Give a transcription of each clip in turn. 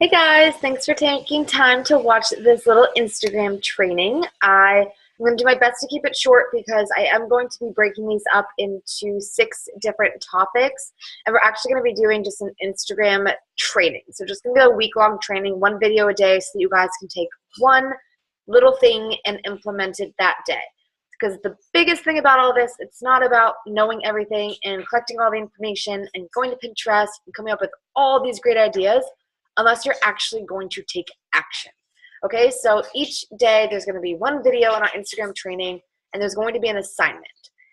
Hey guys, thanks for taking time to watch this little Instagram training. I'm going to do my best to keep it short because I am going to be breaking these up into 6 different topics, and we're actually going to be doing just an Instagram training. So just going to be a week-long training, 1 video a day, so that you guys can take one little thing and implement it that day. Because the biggest thing about all this, it's not about knowing everything and collecting all the information and going to Pinterest and coming up with all these great ideas unless you're actually going to take action. Okay, so each day there's going to be 1 video on our Instagram training, and there's going to be an assignment.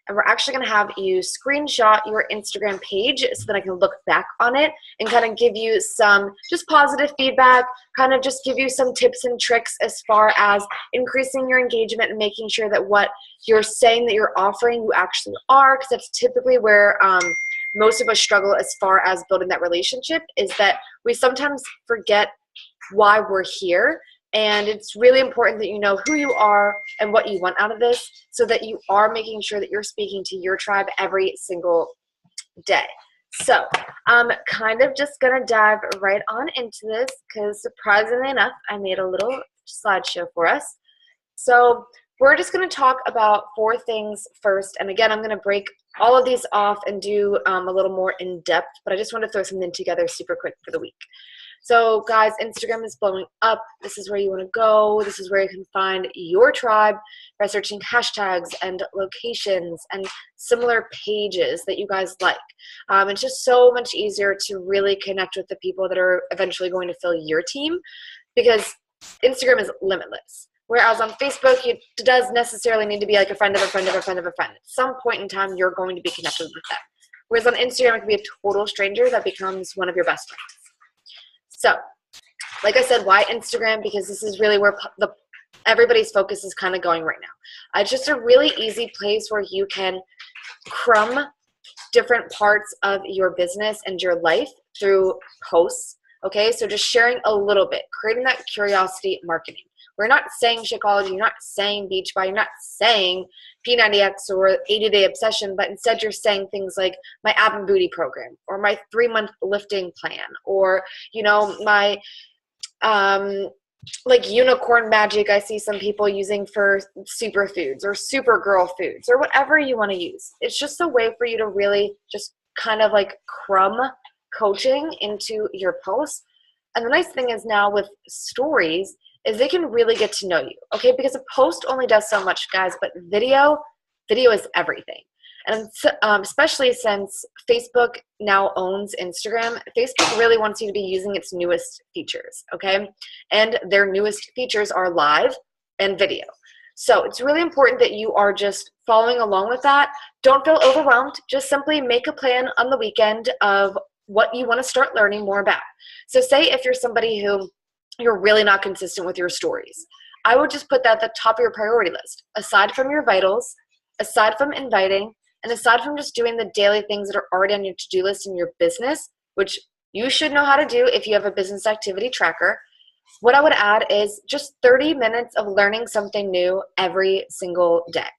And we're actually going to have you screenshot your Instagram page so that I can look back on it and kind of give you some just positive feedback, kind of just give you some tips and tricks as far as increasing your engagement and making sure that what you're saying that you're offering you actually are, because that's typically where most of us struggle as far as building that relationship, is that we sometimes forget why we're here. And it's really important that you know who you are and what you want out of this so that you are making sure that you're speaking to your tribe every single day. So I'm kind of just going to dive right on into this because surprisingly enough, I made a little slideshow for us. So we're just going to talk about 4 things first. And again, I'm going to break all of these off and do a little more in depth, but I just want to throw something together super quick for the week. So guys, Instagram is blowing up. This is where you want to go. This is where you can find your tribe by searching hashtags and locations and similar pages that you guys like. It's just so much easier to really connect with the people that are eventually going to fill your team, because Instagram is limitless. Whereas on Facebook, it does necessarily need to be like a friend of a friend of a friend of a friend. At some point in time, you're going to be connected with them. Whereas on Instagram, it can be a total stranger that becomes one of your best friends. So, like I said, why Instagram? Because this is really where everybody's focus is kind of going right now. It's just a really easy place where you can crumb different parts of your business and your life through posts. Okay, so just sharing a little bit, creating that curiosity marketing. We're not saying Shakeology, you're not saying Beachbody, you're not saying P90X or 80-day obsession, but instead you're saying things like my ab and booty program, or my 3-month lifting plan, or, you know, my like unicorn magic I see some people using for superfoods or Supergirl foods or whatever you want to use. It's just a way for you to really just kind of like crumb coaching into your posts. And the nice thing is now with stories is they can really get to know you, okay? Because a post only does so much, guys, but video is everything. And especially since Facebook now owns Instagram, Facebook really wants you to be using its newest features, okay? And their newest features are live and video. So it's really important that you are just following along with that. Don't feel overwhelmed. Just simply make a plan on the weekend of what you want to start learning more about. So say if you're somebody who you're really not consistent with your stories, I would just put that at the top of your priority list. Aside from your vitals, aside from inviting, and aside from just doing the daily things that are already on your to-do list in your business, which you should know how to do if you have a business activity tracker, what I would add is just 30 minutes of learning something new every single day.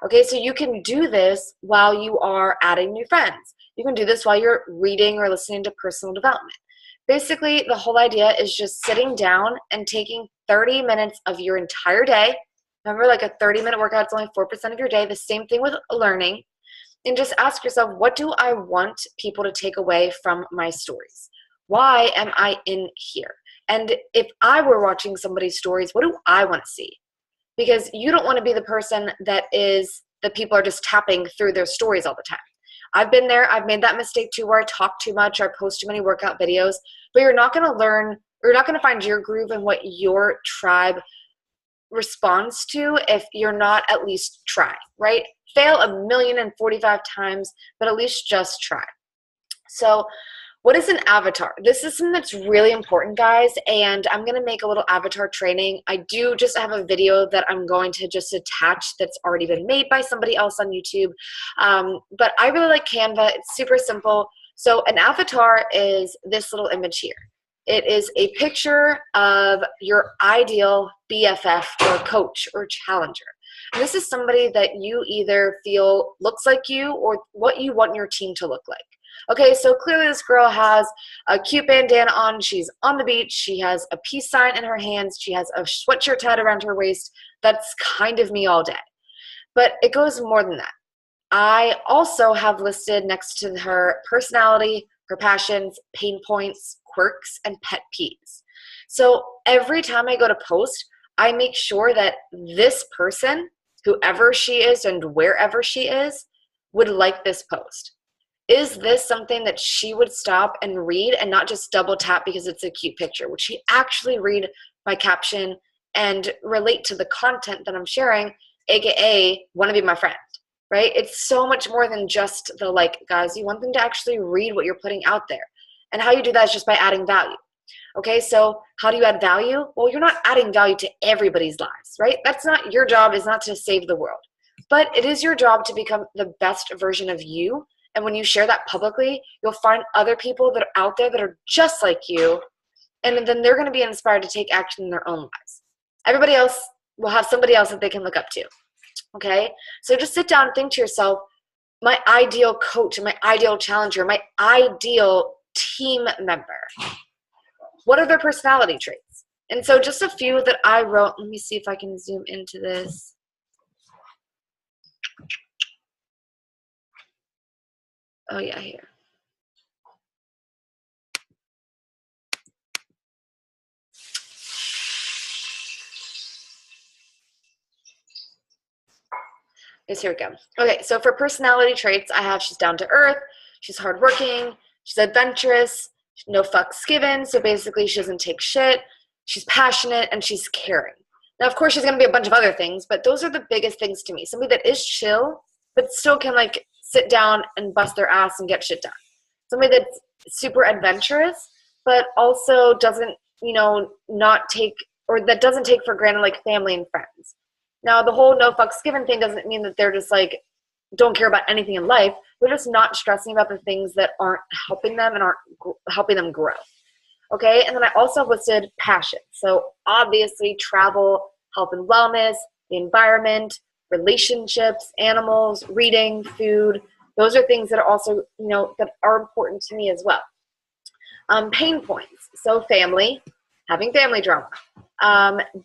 Okay, so you can do this while you are adding new friends. You can do this while you're reading or listening to personal development. Basically, the whole idea is just sitting down and taking 30 minutes of your entire day. Remember, like a 30-minute workout is only 4% of your day. The same thing with learning. And just ask yourself, what do I want people to take away from my stories? Why am I in here? And if I were watching somebody's stories, what do I want to see? Because you don't want to be the person that people are just tapping through their stories all the time. I've been there. I've made that mistake too, where I talk too much or post too many workout videos, but you're not going to learn, or you're not going to find your groove and what your tribe responds to if you're not at least trying, right? Fail 1,045 times, but at least just try. So what is an avatar? This is something that's really important, guys, and I'm going to make a little avatar training. I do just have a video that I'm going to just attach that's already been made by somebody else on YouTube, but I really like Canva. It's super simple. So an avatar is this little image here. It is a picture of your ideal BFF or coach or challenger. And this is somebody that you either feel looks like you or what you want your team to look like. Okay, so clearly this girl has a cute bandana on. She's on the beach. She has a peace sign in her hands. She has a sweatshirt tied around her waist. That's kind of me all day. But it goes more than that. I also have listed next to her personality, her passions, pain points, quirks, and pet peeves. So every time I go to post, I make sure that this person, whoever she is and wherever she is, would like this post. Is this something that she would stop and read and not just double tap because it's a cute picture? Would she actually read my caption and relate to the content that I'm sharing, aka want to be my friend, right? It's so much more than just the like, guys. You want them to actually read what you're putting out there. And how you do that is just by adding value. Okay, so how do you add value? Well, you're not adding value to everybody's lives, right? That's not your job, is not to save the world. But it is your job to become the best version of you. And when you share that publicly, you'll find other people that are out there that are just like you. And then they're going to be inspired to take action in their own lives. Everybody else will have somebody else that they can look up to. Okay? So just sit down and think to yourself, my ideal coach, my ideal challenger, my ideal team member. What are their personality traits? And so just a few that I wrote. Let me see if I can zoom into this. Oh, yeah, here. Yes, here we go. Okay, so for personality traits, I have she's down to earth, she's hardworking, she's adventurous, no fucks given, so basically she doesn't take shit, she's passionate, and she's caring. Now, of course, she's going to be a bunch of other things, but those are the biggest things to me. Somebody that is chill, but still can, like, sit down and bust their ass and get shit done. Somebody that's super adventurous, but also doesn't, not take, or that doesn't take for granted, like, family and friends. Now, the whole no fucks given thing doesn't mean that they're just, like, don't care about anything in life. They're just not stressing about the things that aren't helping them and aren't helping them grow. Okay, and then I also have listed passion. So obviously travel, health and wellness, the environment, relationships, animals, reading, food. Those are things that are also, that are important to me as well. Pain points. So family, having family drama.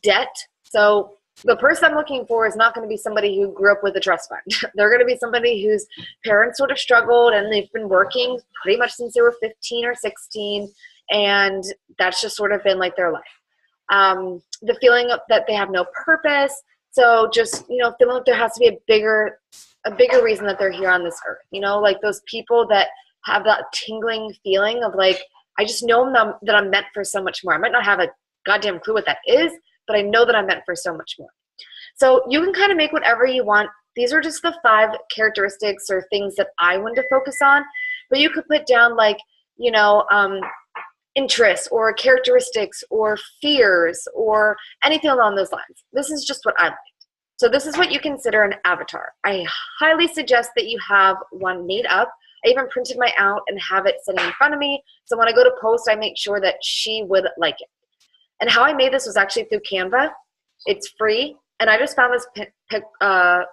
Debt. So the person I'm looking for is not going to be somebody who grew up with a trust fund. They're going to be somebody whose parents sort of struggled and they've been working pretty much since they were 15 or 16. And that's just sort of been like their life. The feeling that they have no purpose. So just, feeling like there has to be a bigger reason that they're here on this earth. Like those people that have that tingling feeling of like, I just know that I'm meant for so much more. I might not have a goddamn clue what that is, but I know that I'm meant for so much more. So you can kind of make whatever you want. These are just the 5 characteristics or things that I want to focus on. But you could put down like, interests or characteristics or fears or anything along those lines. This is just what I like. So this is what you consider an avatar. I highly suggest that you have one made up. I even printed mine out and have it sitting in front of me. So when I go to post, I make sure that she would like it. And how I made this was actually through Canva. It's free. And I just found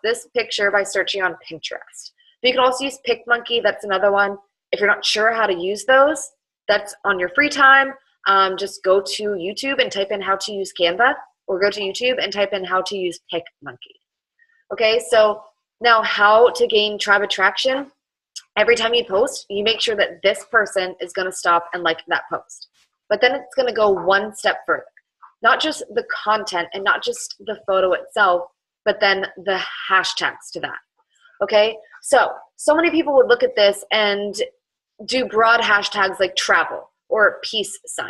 this picture by searching on Pinterest. But you can also use PicMonkey. That's another one. If you're not sure how to use those, that's on your free time. Just go to YouTube and type in how to use Canva, or go to YouTube and type in how to use PicMonkey. Okay, so now how to gain tribe attraction. Every time you post, you make sure that this person is going to stop and like that post. But then it's going to go one step further. Not just the content and not just the photo itself, but then the hashtags to that. Okay, so many people would look at this and do broad hashtags like travel or peace sign.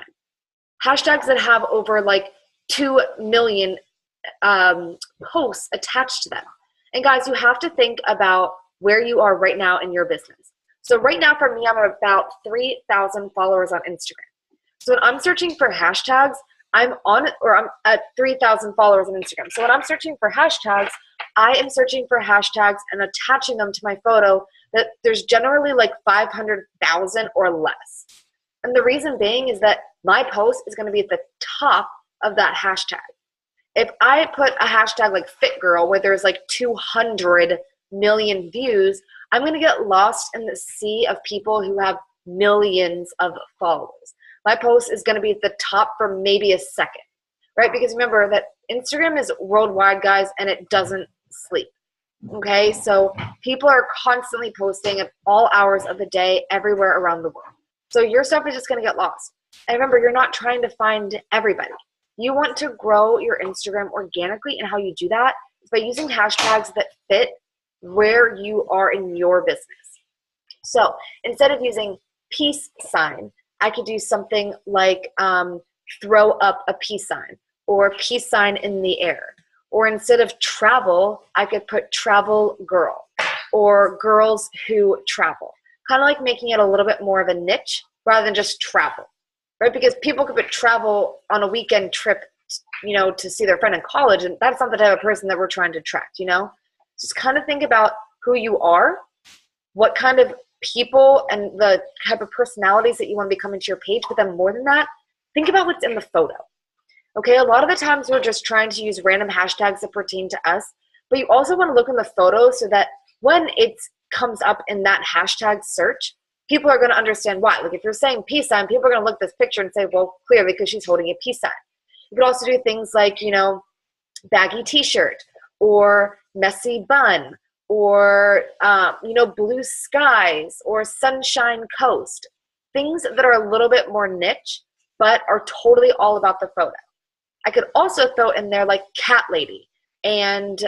Hashtags that have over like 2 million posts attached to them. And guys, you have to think about where you are right now in your business. So right now for me, I'm at about 3,000 followers on Instagram. So when I'm searching for hashtags, I'm at 3,000 followers on Instagram. So when I'm searching for hashtags, I am searching for hashtags and attaching them to my photo that there's generally like 500,000 or less. And the reason being is that my post is going to be at the top of that hashtag. If I put a hashtag like fit girl where there's like 200 million views, I'm going to get lost in the sea of people who have millions of followers. My post is going to be at the top for maybe a second, right? Because remember that Instagram is worldwide, guys, and it doesn't sleep. Okay, so people are constantly posting at all hours of the day everywhere around the world. So your stuff is just going to get lost. And remember, you're not trying to find everybody. You want to grow your Instagram organically, and how you do that is by using hashtags that fit where you are in your business. So instead of using peace sign, I could do something like throw up a peace sign or peace sign in the air. Or instead of travel, I could put travel girl or girls who travel. Kind of like making it a little bit more of a niche rather than just travel, right? Because people could put travel on a weekend trip, to see their friend in college, and that's not the type of person that we're trying to attract, Just kind of think about who you are, what kind of people and the type of personalities that you want to be coming to your page, but then more than that, think about what's in the photo. Okay, a lot of the times we're just trying to use random hashtags that pertain to us, but you also want to look in the photo so that when it comes up in that hashtag search, people are going to understand why. Like if you're saying peace sign, people are going to look at this picture and say, well, clearly because she's holding a peace sign. You could also do things like, baggy t-shirt or messy bun or, blue skies or sunshine coast. Things that are a little bit more niche, but are totally all about the photo. I could also throw in there like cat lady and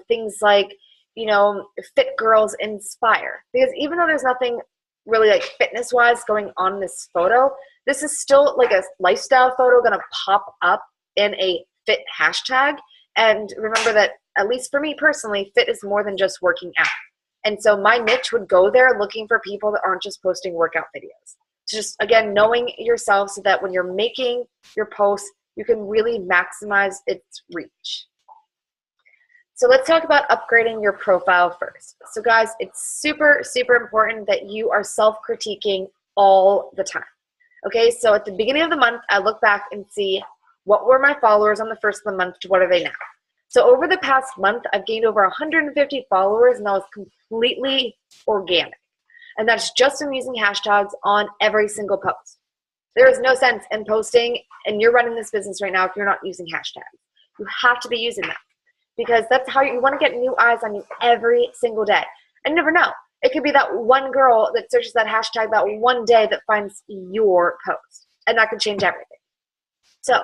things like, fit girls inspire. Because even though there's nothing really like fitness-wise going on in this photo, this is still like a lifestyle photo going to pop up in a fit hashtag. And remember that, at least for me personally, fit is more than just working out. And so my niche would go there looking for people that aren't just posting workout videos. So just, again, knowing yourself so that when you're making your posts, you can really maximize its reach. So let's talk about upgrading your profile first. So guys, it's super, super important that you are self-critiquing all the time. Okay, so at the beginning of the month, I look back and see what were my followers on the first of the month to what are they now. So over the past month, I've gained over 150 followers, and that was completely organic. And that's just from using hashtags on every single post. There is no sense in posting, and you're running this business right now if you're not using hashtags. You have to be using them because that's how you want to get new eyes on you every single day. And you never know. It could be that one girl that searches that hashtag that one day that finds your post, and that could change everything. So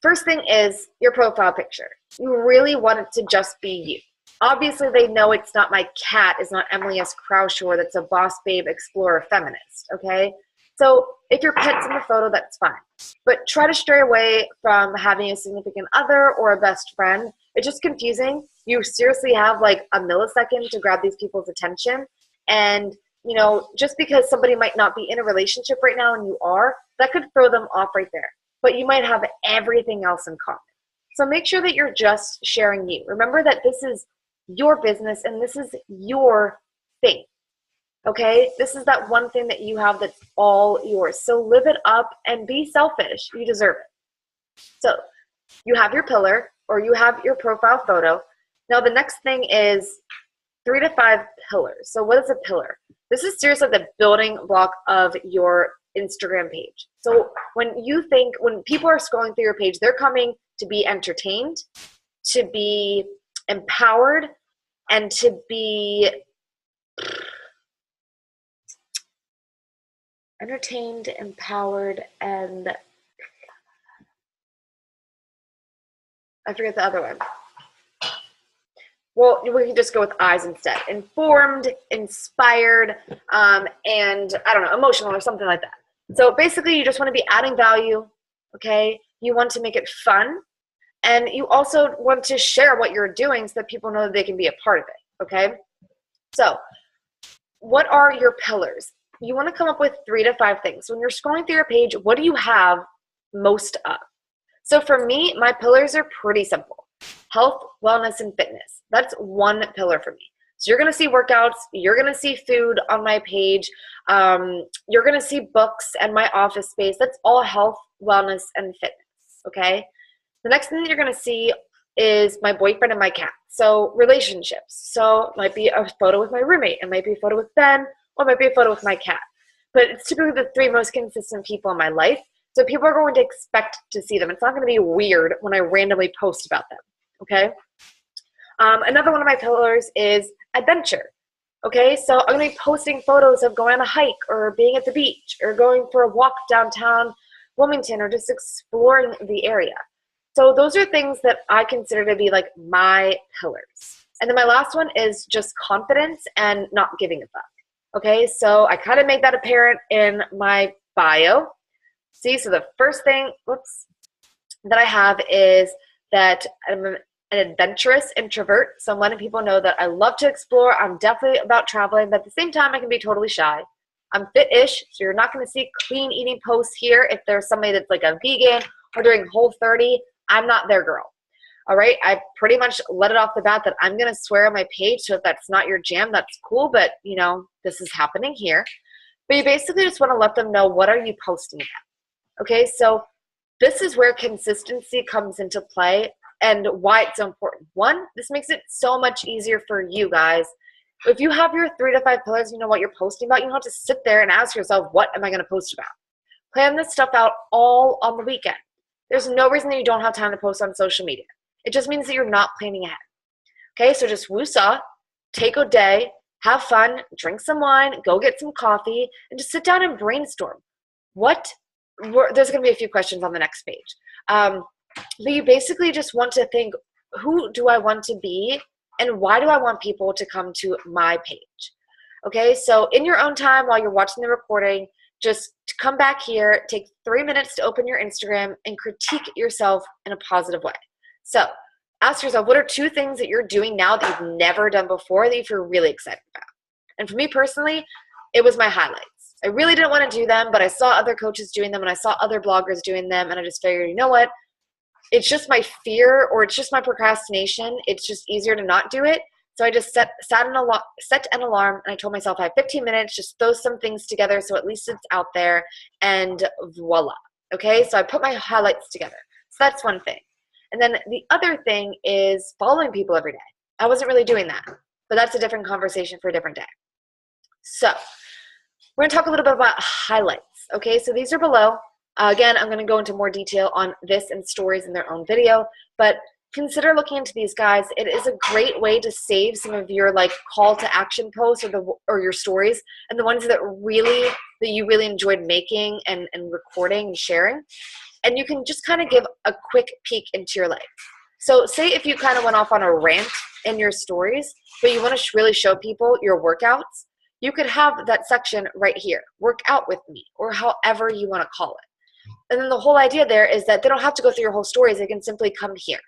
first thing is your profile picture. You really want it to just be you. Obviously, they know it's not my cat, it's not Emily S. Kraushaar, that's a boss babe explorer feminist, okay? So if your pet's in the photo, that's fine. But try to stray away from having a significant other or a best friend. It's just confusing. You seriously have like a millisecond to grab these people's attention. And, just because somebody might not be in a relationship right now and you are, that could throw them off right there. But you might have everything else in common. So make sure that you're just sharing you. Remember that this is your business and this is your thing. Okay, this is that one thing that you have that's all yours. So live it up and be selfish. You deserve it. So you have your pillar or you have your profile photo. Now the next thing is 3 to 5 pillars. So what is a pillar? This is seriously the building block of your Instagram page. So when people are scrolling through your page, they're coming to be entertained, to be empowered, and to be entertained, empowered, and I forget the other one. Well, we can just go with I's instead. Informed, inspired, and I don't know, emotional or something like that. So basically, you just want to be adding value, okay? You want to make it fun, and you also want to share what you're doing so that people know that they can be a part of it, okay? So what are your pillars? You want to come up with 3 to 5 things. When you're scrolling through your page, what do you have most of? So for me, my pillars are pretty simple. Health, wellness, and fitness. That's one pillar for me. So you're going to see workouts. You're going to see food on my page. You're going to see books and my office space. That's all health, wellness, and fitness, okay? The next thing that you're going to see is my boyfriend and my cat. So relationships. So it might be a photo with my roommate. It might be a photo with Ben, or it might be a photo with my cat. But it's typically the 3 most consistent people in my life. So people are going to expect to see them. It's not going to be weird when I randomly post about them, okay? Another one of my pillars is adventure, okay? So I'm going to be posting photos of going on a hike or being at the beach or going for a walk downtown Wilmington or just exploring the area. So those are things that I consider to be like my pillars. And then my last one is just confidence and not giving a fuck. Okay, so I kind of made that apparent in my bio. See, so the first thing, that I have is that I'm an adventurous introvert. So I'm letting people know that I love to explore. I'm definitely about traveling, but at the same time, I can be totally shy. I'm fit-ish, so you're not going to see clean eating posts here. If there's somebody that's like a vegan or doing Whole30, I'm not their girl. All right, I pretty much let it off the bat that I'm going to swear on my page, so if that's not your jam, that's cool, but, you know, this is happening here. But you basically just want to let them know, what are you posting about? Okay, so this is where consistency comes into play and why it's so important. One, this makes it so much easier for you guys. If you have your 3 to 5 pillars, you know what you're posting about, you don't have to sit there and ask yourself, what am I going to post about? Plan this stuff out all on the weekend. There's no reason that you don't have time to post on social media. It just means that you're not planning ahead. Okay, so just woosah, take a day, have fun, drink some wine, go get some coffee, and just sit down and brainstorm. There's going to be a few questions on the next page. But you basically just want to think, who do I want to be, and why do I want people to come to my page? Okay, so in your own time while you're watching the recording, just come back here, take 3 minutes to open your Instagram and critique yourself in a positive way. So ask yourself, what are 2 things that you're doing now that you've never done before that you feel really excited about? And for me personally, it was my highlights. I really didn't want to do them, but I saw other coaches doing them and I saw other bloggers doing them, and I just figured, you know what? It's just my fear, or it's just my procrastination. It's just easier to not do it. So I just set an alarm, and I told myself I have 15 minutes, just throw some things together so at least it's out there, and voila. Okay, so I put my highlights together. So that's one thing. And then the other thing is following people every day. I wasn't really doing that, but that's a different conversation for a different day. So we're going to talk a little bit about highlights. Okay, so these are below. Again, I'm going to go into more detail on this and stories in their own video, but consider looking into these guys. It is a great way to save some of your like call to action posts or your stories, and the ones that you really enjoyed making and recording and sharing. And you can just kind of give a quick peek into your life. So say if you kind of went off on a rant in your stories, but you want to really show people your workouts, you could have that section right here, work out with me, or however you want to call it. And then the whole idea there is that they don't have to go through your whole stories. They can simply come here.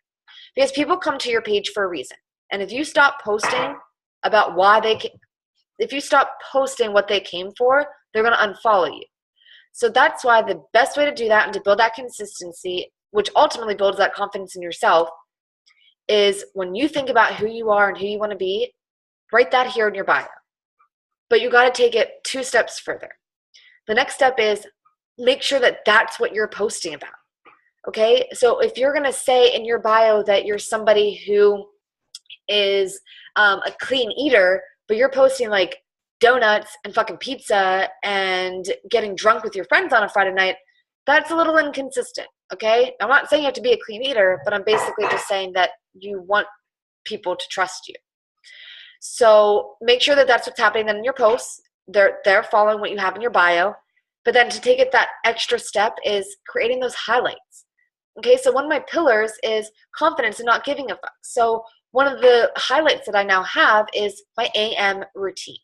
Because people come to your page for a reason. And if you stop posting about if you stop posting what they came for, they're going to unfollow you. So that's why the best way to do that and to build that consistency, which ultimately builds that confidence in yourself, is when you think about who you are and who you want to be, write that here in your bio. But you got to take it 2 steps further. The next step is make sure that that's what you're posting about. Okay, so if you're going to say in your bio that you're somebody who is a clean eater, but you're posting like donuts and fucking pizza and getting drunk with your friends on a Friday night, that's a little inconsistent, okay? I'm not saying you have to be a clean eater, but I'm basically just saying that you want people to trust you. So make sure that that's what's happening then in your posts. They're following what you have in your bio. But then to take it that extra step is creating those highlights. Okay, so one of my pillars is confidence and not giving a fuck. So one of the highlights that I now have is my AM routine.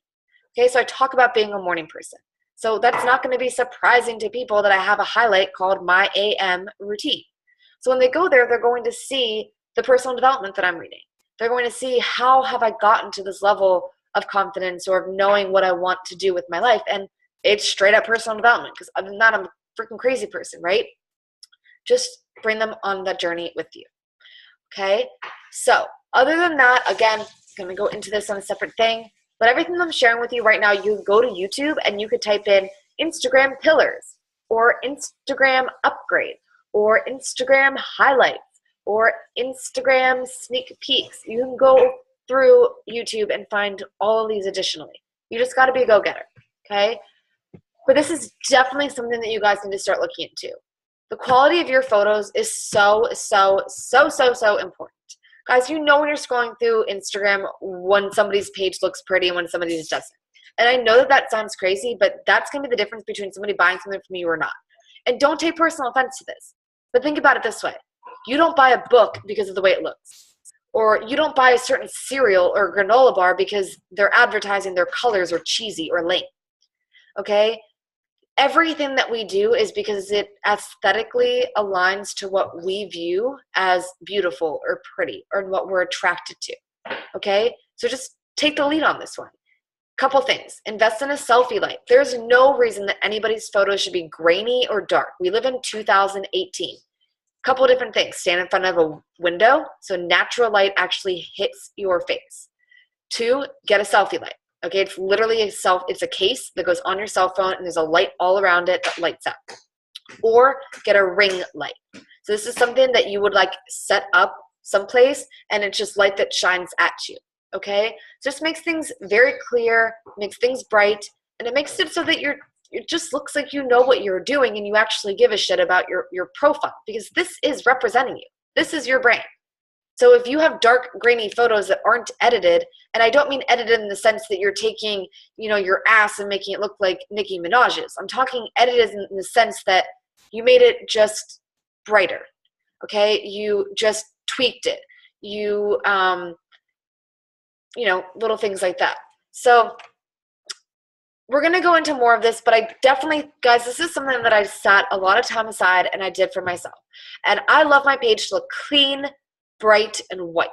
Okay, so I talk about being a morning person. So that's not going to be surprising to people that I have a highlight called my AM routine. So when they go there, they're going to see the personal development that I'm reading. They're going to see how have I gotten to this level of confidence or of knowing what I want to do with my life. And it's straight up personal development, because other than that, I'm a freaking crazy person, right? Just bring them on that journey with you. Okay, so other than that, again, I'm going to go into this on a separate thing, but everything I'm sharing with you right now, you can go to YouTube and you could type in Instagram pillars or Instagram upgrade or Instagram highlights or Instagram sneak peeks. You can go through YouTube and find all of these additionally. You just got to be a go-getter, okay? But this is definitely something that you guys need to start looking into. The quality of your photos is so important. Guys, you know when you're scrolling through Instagram when somebody's page looks pretty and when somebody's doesn't. And I know that that sounds crazy, but that's going to be the difference between somebody buying something from you or not. And don't take personal offense to this, but think about it this way. You don't buy a book because of the way it looks. Or you don't buy a certain cereal or granola bar because they're advertising their colors are cheesy or lame. Okay? Everything that we do is because it aesthetically aligns to what we view as beautiful or pretty or what we're attracted to. Okay? So just take the lead on this one. Couple things. Invest in a selfie light. There's no reason that anybody's photos should be grainy or dark. We live in 2018. Couple different things. Stand in front of a window so natural light actually hits your face. 2, get a selfie light. Okay, it's literally it's a case that goes on your cell phone and there's a light all around it that lights up. Or get a ring light. So this is something that you would like set up someplace and it's just light that shines at you. Okay, just makes things very clear, makes things bright, and it makes it so that it just looks like you know what you're doing and you actually give a shit about your profile, because this is representing you. This is your brand. So if you have dark, grainy photos that aren't edited, and I don't mean edited in the sense that you're taking, your ass and making it look like Nicki Minaj's. I'm talking edited in the sense that you made it just brighter. Okay, you just tweaked it. You little things like that. So we're going to go into more of this, but I definitely, guys, this is something that I sat a lot of time aside and I did for myself. And I love my page to look clean, bright, and white.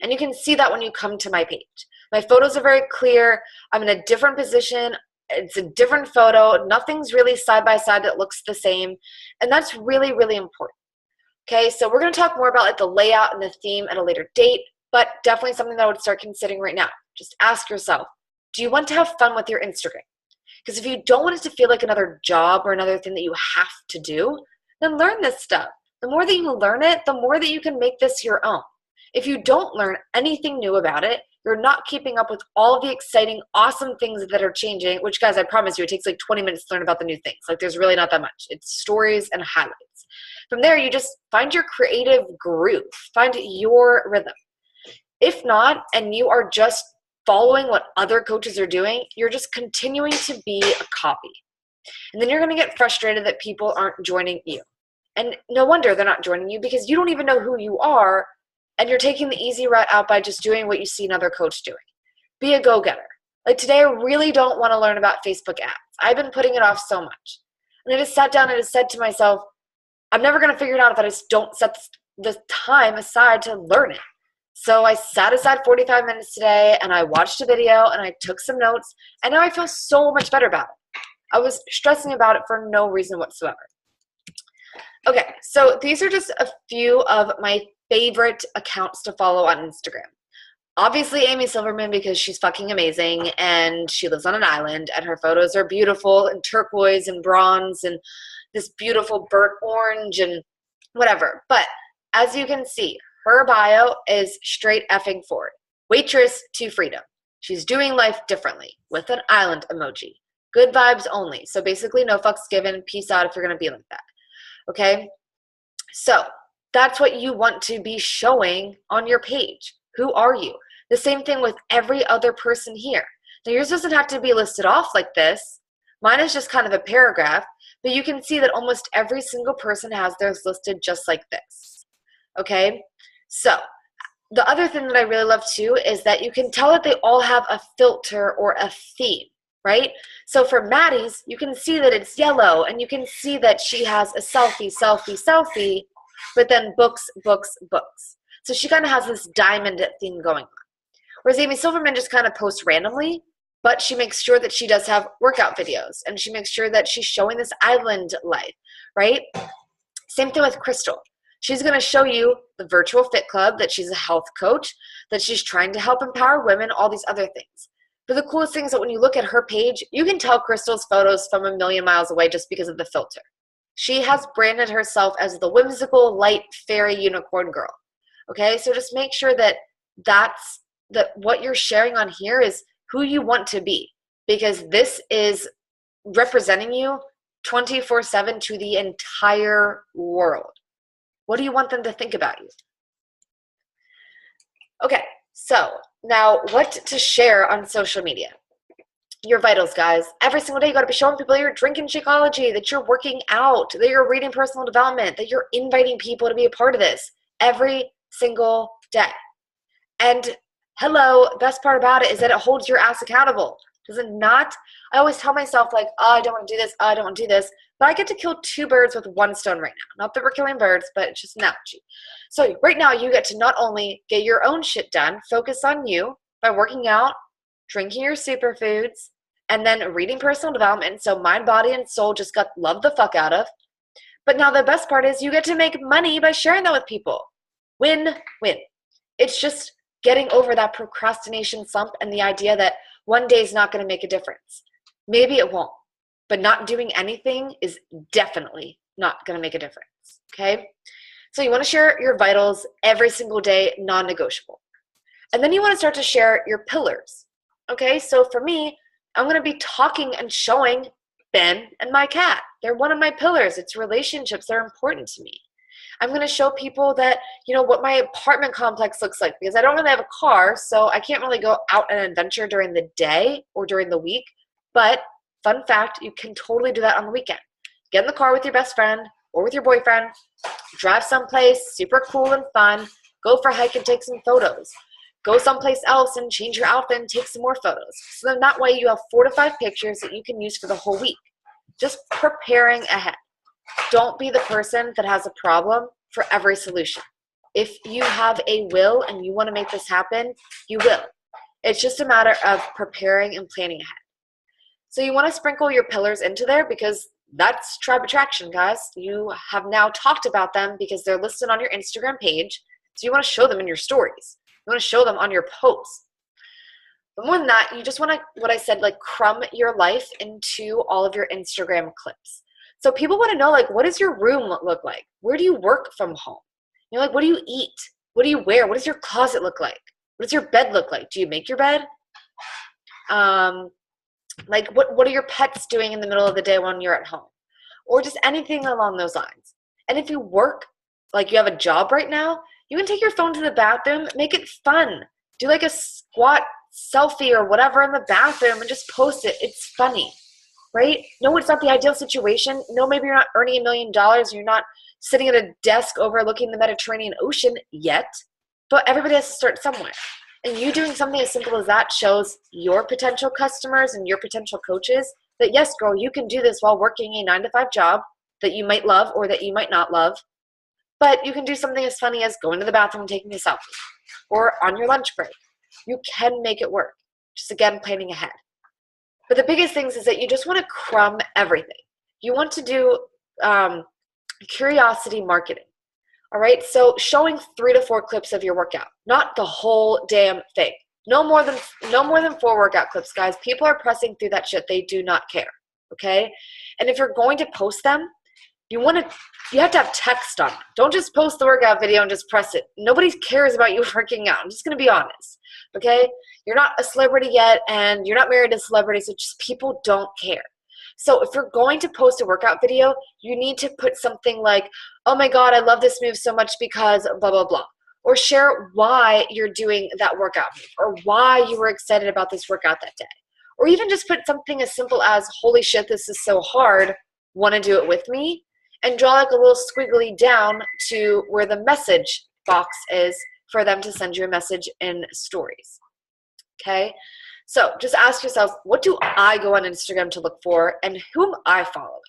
And you can see that when you come to my page. My photos are very clear. I'm in a different position. It's a different photo. Nothing's really side by side that looks the same. And that's really, really important. Okay, so we're going to talk more about like the layout and the theme at a later date, but definitely something that I would start considering right now. Just ask yourself, do you want to have fun with your Instagram? Because if you don't want it to feel like another job or another thing that you have to do, then learn this stuff. The more that you learn it, the more that you can make this your own. If you don't learn anything new about it, you're not keeping up with all the exciting, awesome things that are changing, which, guys, I promise you, it takes like 20 minutes to learn about the new things. Like, there's really not that much. It's stories and highlights. From there, you just find your creative groove. Find your rhythm. If not, and you are just following what other coaches are doing, you're just continuing to be a copy. And then you're going to get frustrated that people aren't joining you. And no wonder they're not joining you, because you don't even know who you are, and you're taking the easy route out by just doing what you see another coach doing. Be a go-getter. Like today, I really don't want to learn about Facebook ads. I've been putting it off so much. And I just sat down and I said to myself, I'm never going to figure it out if I just don't set the time aside to learn it. So I sat aside 45 minutes today and I watched a video and I took some notes, and now I feel so much better about it. I was stressing about it for no reason whatsoever. Okay, so these are just a few of my favorite accounts to follow on Instagram. Obviously Amy Silverman, because she's fucking amazing and she lives on an island and her photos are beautiful and turquoise and bronze and this beautiful burnt orange and whatever. But as you can see, her bio is straight effing forward. Waitress to freedom. She's doing life differently with an island emoji. Good vibes only. So basically no fucks given. Peace out if you're going to be like that. Okay? So that's what you want to be showing on your page. Who are you? The same thing with every other person here. Now yours doesn't have to be listed off like this. Mine is just kind of a paragraph, but you can see that almost every single person has theirs listed just like this. Okay? So the other thing that I really love too is that you can tell that they all have a filter or a theme, right? So for Maddie's, you can see that it's yellow, and you can see that she has a selfie, but then books. So she kind of has this diamond theme going on. Whereas Amy Silverman just kind of posts randomly, but she makes sure that she does have workout videos, and she makes sure that she's showing this island life, right? Same thing with Crystal. She's going to show you the virtual fit club, that she's a health coach, that she's trying to help empower women, all these other things. But the coolest thing is that when you look at her page, you can tell Crystal's photos from a million miles away just because of the filter. She has branded herself as the whimsical, light, fairy unicorn girl. Okay, so just make sure that what you're sharing on here is who you want to be, because this is representing you 24/7 to the entire world. What do you want them to think about you? Okay, so now what to share on social media? Your vitals, guys. Every single day you got to be showing people that you're drinking Shakeology, that you're working out, that you're reading personal development, that you're inviting people to be a part of this every single day. And hello, best part about it is that it holds your ass accountable. Does it not? I always tell myself, like, oh, I don't want to do this, oh, I don't want to do this. But I get to kill 2 birds with 1 stone right now. Not that we're killing birds, but it's just an analogy. So right now you get to not only get your own shit done, focus on you by working out, drinking your superfoods, and then reading personal development. So mind, body, and soul just got loved the fuck out of. But now the best part is you get to make money by sharing that with people. Win, win. It's just getting over that procrastination slump and the idea that one day is not going to make a difference. Maybe it won't, but not doing anything is definitely not going to make a difference, okay? So you want to share your vitals every single day, non-negotiable. And then you want to start to share your pillars, okay? So for me, I'm going to be talking and showing Ben and my cat. They're one of my pillars. It's relationships. They're important to me. I'm going to show people that, what my apartment complex looks like, because I don't really have a car, so I can't really go out on an adventure during the day or during the week. But fun fact, you can totally do that on the weekend. Get in the car with your best friend or with your boyfriend, drive someplace super cool and fun, go for a hike and take some photos. Go someplace else and change your outfit and take some more photos. So then that way you have 4 to 5 pictures that you can use for the whole week. Just preparing ahead. Don't be the person that has a problem for every solution. If you have a will and you want to make this happen, you will. It's just a matter of preparing and planning ahead. So you want to sprinkle your pillars into there because that's tribe attraction, guys. You have now talked about them because they're listed on your Instagram page. So you want to show them in your stories. You want to show them on your posts. But more than that, you just want to, what I said, like crumb your life into all of your Instagram clips. So people want to know, like, what does your room look like? Where do you work from home? Like, what do you eat? What do you wear? What does your closet look like? What does your bed look like? Do you make your bed? Like, what are your pets doing in the middle of the day when you're at home? Or just anything along those lines. And if you work, like you have a job right now, you can take your phone to the bathroom, make it fun. Do like a squat selfie or whatever in the bathroom and just post it. It's funny, right? No, it's not the ideal situation. No, maybe you're not earning $1 million. You're not sitting at a desk overlooking the Mediterranean Ocean yet, but everybody has to start somewhere. And you doing something as simple as that shows your potential customers and your potential coaches that, yes, girl, you can do this while working a 9-to-5 job that you might love or that you might not love. But you can do something as funny as going to the bathroom and taking a selfie or on your lunch break. You can make it work. Just, again, planning ahead. But the biggest things is that you just want to crumb everything. You want to do curiosity marketing. All right, so showing 3 to 4 clips of your workout, not the whole damn thing. No more than 4 workout clips, guys. People are pressing through that shit. They do not care, okay? And if you're going to post them, you have to have text on it. Don't just post the workout video and just press it. Nobody cares about you working out. I'm just going to be honest, okay? You're not a celebrity yet, and you're not married to celebrities, so just people don't care. So if you're going to post a workout video, you need to put something like, oh my God, I love this move so much because blah, blah, blah. Or share why you're doing that workout move or why you were excited about this workout that day. Or even just put something as simple as, holy shit, this is so hard, want to do it with me? And draw like a little squiggly down to where the message box is for them to send you a message in stories, okay? So just ask yourself, what do I go on Instagram to look for and whom I following?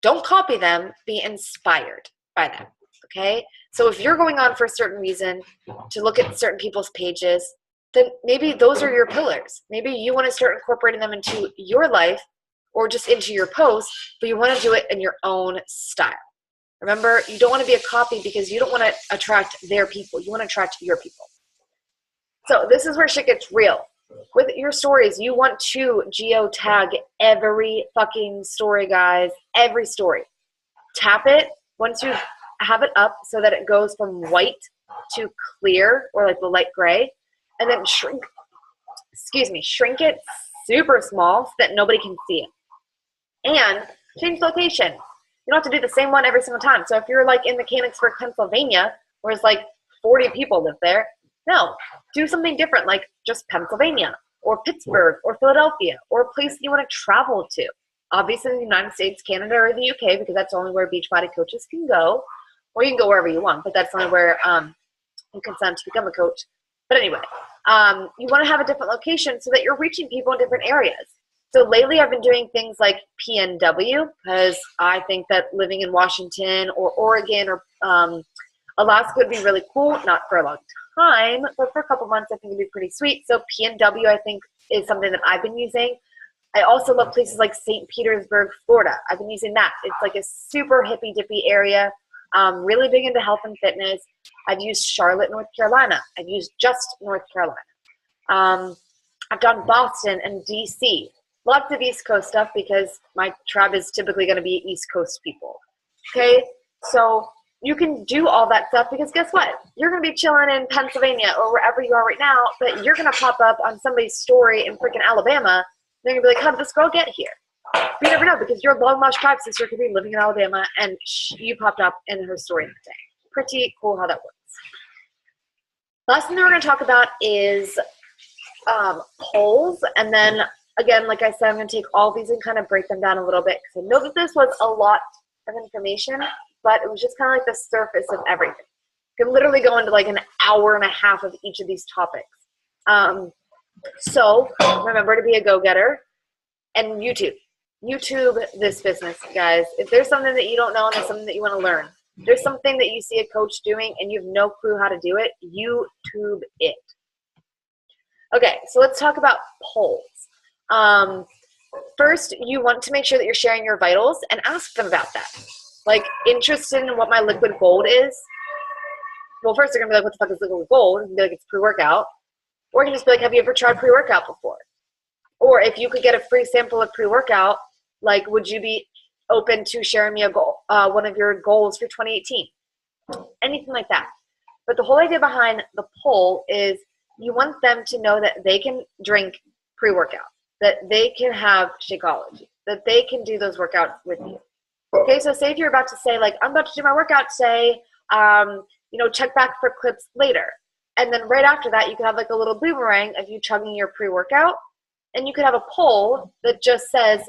Don't copy them, be inspired by them, okay? So if you're going on for a certain reason to look at certain people's pages, then maybe those are your pillars. Maybe you want to start incorporating them into your life or just into your post, but you want to do it in your own style. Remember, you don't want to be a copy because you don't want to attract their people. You want to attract your people. So this is where shit gets real. With your stories, you want to geo-tag every fucking story, guys. Every story. tap it once you have it up so that it goes from white to clear, or like the light gray, and then shrink it super small so that nobody can see it. And change location. You don't have to do the same one every single time. So if you're like in Mechanicsburg, Pennsylvania, where it's like 40 people live there, no, do something different, like just Pennsylvania or Pittsburgh or Philadelphia or a place that you want to travel to. Obviously the United States, Canada, or the UK, because that's only where Beachbody coaches can go, or you can go wherever you want, but that's only where you can send to become a coach. But anyway, you want to have a different location so that you're reaching people in different areas. So lately I've been doing things like PNW, because I think that living in Washington or Oregon or Alaska would be really cool, not for a long time, but for a couple months I think it'd be pretty sweet. So PNW I think is something that I've been using. I also love places like St. Petersburg, Florida. I've been using that. It's like a super hippy dippy area, really big into health and fitness. I've used Charlotte, North Carolina. I've used just North Carolina. I've done Boston and DC. Lots of East Coast stuff because my tribe is typically going to be East Coast people. Okay, so you can do all that stuff because guess what? You're going to be chilling in Pennsylvania or wherever you are right now, but you're going to pop up on somebody's story in freaking Alabama. They're going to be like, how did this girl get here? But you never know, because your long-lost tribe sister could be living in Alabama and you popped up in her story that day. Pretty cool how that works. Last thing that we're going to talk about is polls. And then, again, like I said, I'm going to take all these and kind of break them down a little bit, because I know that this was a lot of information, but it was just kind of like the surface of everything. You can literally go into like an hour and a half of each of these topics. So remember to be a go-getter. And YouTube this business, guys. If there's something that you don't know and there's something that you want to learn, there's something that you see a coach doing and you have no clue how to do it, YouTube it. Okay, so let's talk about polls. First, you want to make sure that you're sharing your vitals and ask them about that. Like, interested in what my liquid gold is? Well, first they're going to be like, what the fuck is liquid gold? And be like, it's pre-workout. Or you can just be like, have you ever tried pre-workout before? Or if you could get a free sample of pre-workout, like, would you be open to sharing me a goal, one of your goals for 2018? Anything like that. But the whole idea behind the poll is you want them to know that they can drink pre-workout, that they can have Shakeology, that they can do those workouts with you. Okay, so say if you're about to say, like, I'm about to do my workout today, check back for clips later. And then right after that, you can have like a little boomerang of you chugging your pre-workout. And you could have a poll that just says,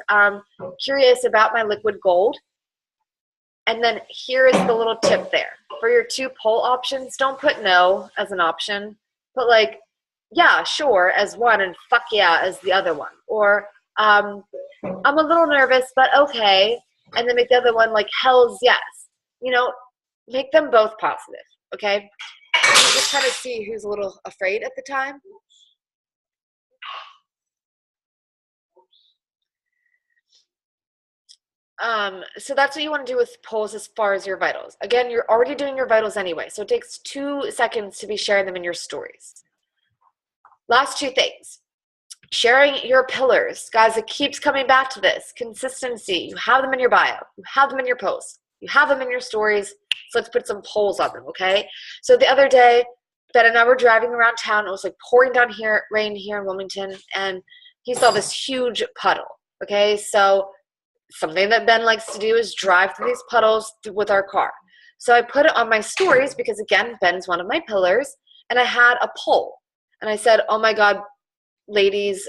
curious about my liquid gold. And then here is the little tip there. For your 2 poll options, don't put no as an option. Put like, yeah, sure as one and fuck yeah as the other one. Or I'm a little nervous, but okay. And then make the other one like hell's yes. Make them both positive, okay? Just kind of see who's a little afraid at the time. So that's what you want to do with polls as far as your vitals. Again, you're already doing your vitals anyway, so it takes 2 seconds to be sharing them in your stories. Last 2 things. Sharing your pillars. Guys, it keeps coming back to this. Consistency. You have them in your bio. You have them in your posts. You have them in your stories. So let's put some polls on them, okay? So the other day, Ben and I were driving around town. It was like pouring down rain here in Wilmington, and he saw this huge puddle, okay? So something that Ben likes to do is drive through these puddles with our car. So I put it on my stories because, again, Ben's one of my pillars, and I had a poll. And I said, oh, my God, ladies, ...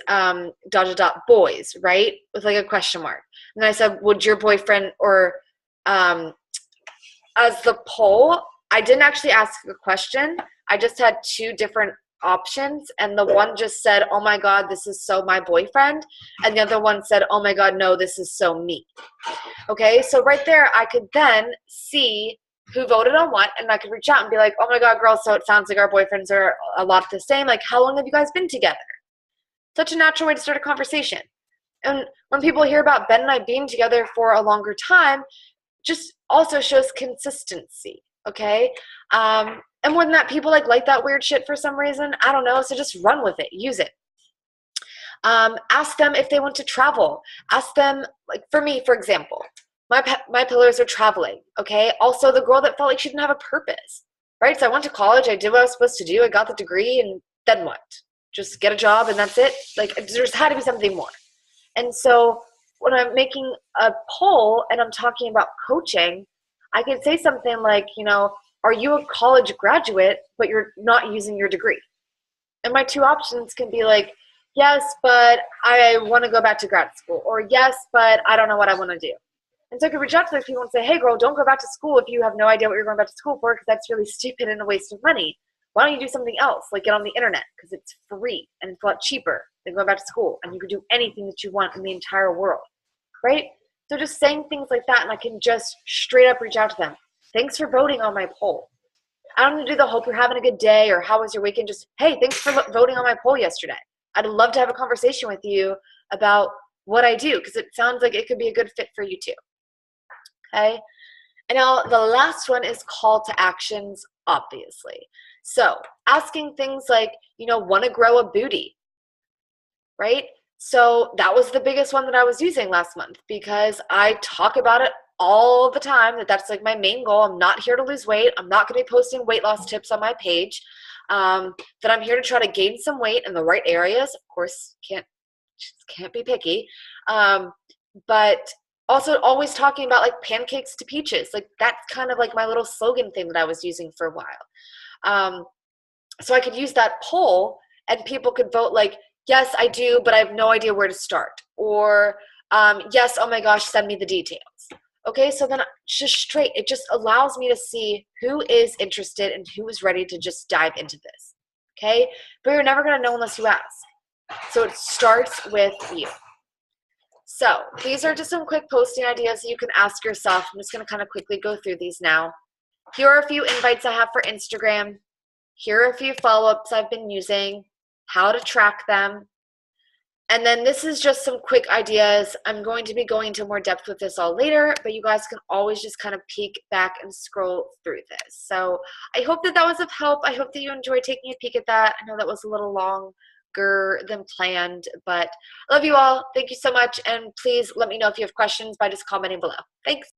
boys, right, with like a question mark. And then I said, would your boyfriend or as the poll, I didn't actually ask a question. I just had 2 different options, and the one just said, oh my God, this is so my boyfriend, and the other one said, oh my God, no, this is so me. Okay, so right there I could then see who voted on what, and I could reach out and be like, oh my God, girls, so it sounds like our boyfriends are a lot the same. Like, how long have you guys been together? Such a natural way to start a conversation. And when people hear about Ben and I being together for a longer time, just also shows consistency, okay? And more than that, people like that weird shit for some reason. I don't know, so just run with it. Use it. Ask them if they want to travel. Ask them, like for me, for example, my pillars are traveling, okay? Also, the girl that felt like she didn't have a purpose, right? So I went to college, I did what I was supposed to do, I got the degree, and then what? Just get a job and that's it? Like, there's had to be something more. And so when I'm making a poll and I'm talking about coaching, I could say something like, are you a college graduate, but you're not using your degree? And my two options can be like, yes, but I want to go back to grad school, or yes, but I don't know what I want to do. And so I could reach out to those people and say, hey, girl, don't go back to school if you have no idea what you're going back to school for, because that's really stupid and a waste of money. Why don't you do something else, like get on the internet, because it's free and it's a lot cheaper than going back to school, and you can do anything that you want in the entire world, right? So just saying things like that, and I can just straight up reach out to them. Thanks for voting on my poll. I don't need to do the hope you're having a good day or how was your weekend. Just, hey, thanks for voting on my poll yesterday. I'd love to have a conversation with you about what I do, because it sounds like it could be a good fit for you too. Okay. And now the last one is call to actions, obviously. So asking things like, want to grow a booty, right? So that was the biggest one that I was using last month, because I talk about it all the time, that's like my main goal. I'm not here to lose weight. I'm not going to be posting weight loss tips on my page. That I'm here to try to gain some weight in the right areas. Of course, can't be picky. But also always talking about like pancakes to peaches. Like that's kind of like my little slogan thing that I was using for a while. So I could use that poll and people could vote like, yes, I do, but I have no idea where to start. Or yes, oh my gosh, send me the details. Okay, so then it just allows me to see who is interested and who is ready to just dive into this. Okay, but you're never going to know unless you ask. So it starts with you. So these are just some quick posting ideas that you can ask yourself. I'm just going to kind of quickly go through these now. Here are a few invites I have for Instagram. Here are a few follow-ups I've been using, how to track them. And then this is just some quick ideas. I'm going to be going into more depth with this all later, but you guys can always just kind of peek back and scroll through this. So I hope that was of help. I hope that you enjoyed taking a peek at that. I know that was a little longer than planned, but I love you all. Thank you so much. And please let me know if you have questions by just commenting below. Thanks.